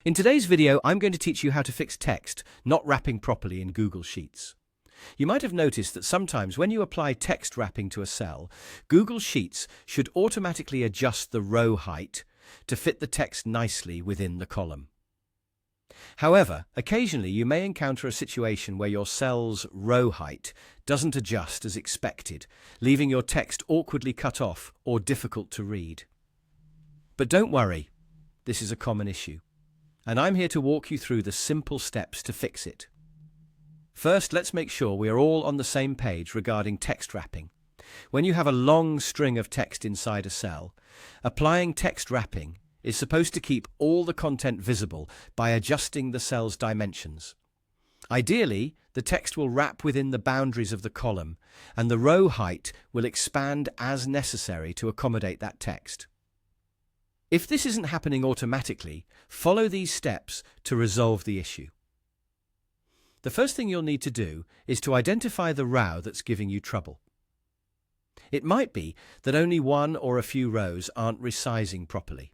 In today's video, I'm going to teach you how to fix text not wrapping properly in Google Sheets. You might have noticed that sometimes when you apply text wrapping to a cell, Google Sheets should automatically adjust the row height to fit the text nicely within the column. However, occasionally you may encounter a situation where your cell's row height doesn't adjust as expected, leaving your text awkwardly cut off or difficult to read. But don't worry, this is a common issue, and I'm here to walk you through the simple steps to fix it. First, let's make sure we are all on the same page regarding text wrapping. When you have a long string of text inside a cell, applying text wrapping is supposed to keep all the content visible by adjusting the cell's dimensions. Ideally, the text will wrap within the boundaries of the column, and the row height will expand as necessary to accommodate that text. If this isn't happening automatically, follow these steps to resolve the issue. The first thing you'll need to do is to identify the row that's giving you trouble. It might be that only one or a few rows aren't resizing properly.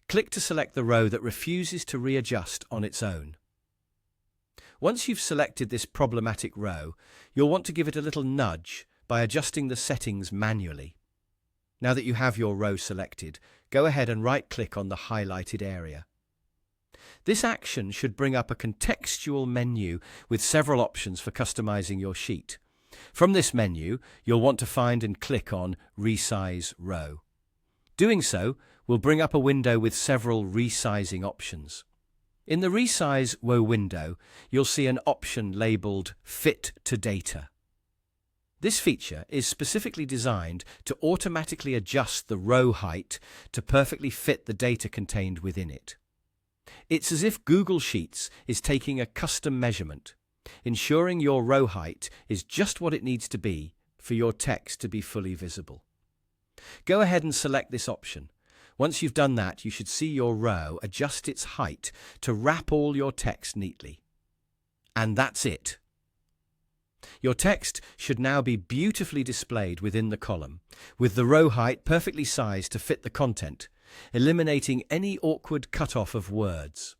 Click to select the row that refuses to readjust on its own. Once you've selected this problematic row, you'll want to give it a little nudge by adjusting the settings manually. Now that you have your row selected, go ahead and right-click on the highlighted area. This action should bring up a contextual menu with several options for customizing your sheet. From this menu, you'll want to find and click on Resize Row. Doing so will bring up a window with several resizing options. In the Resize Row window, you'll see an option labeled Fit to Data. This feature is specifically designed to automatically adjust the row height to perfectly fit the data contained within it. It's as if Google Sheets is taking a custom measurement, ensuring your row height is just what it needs to be for your text to be fully visible. Go ahead and select this option. Once you've done that, you should see your row adjust its height to wrap all your text neatly. And that's it. Your text should now be beautifully displayed within the column, with the row height perfectly sized to fit the content, eliminating any awkward cutoff of words.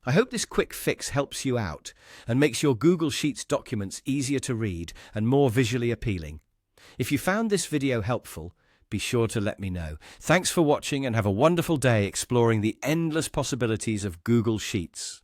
I hope this quick fix helps you out and makes your Google Sheets documents easier to read and more visually appealing. If you found this video helpful, be sure to let me know. Thanks for watching and have a wonderful day exploring the endless possibilities of Google Sheets.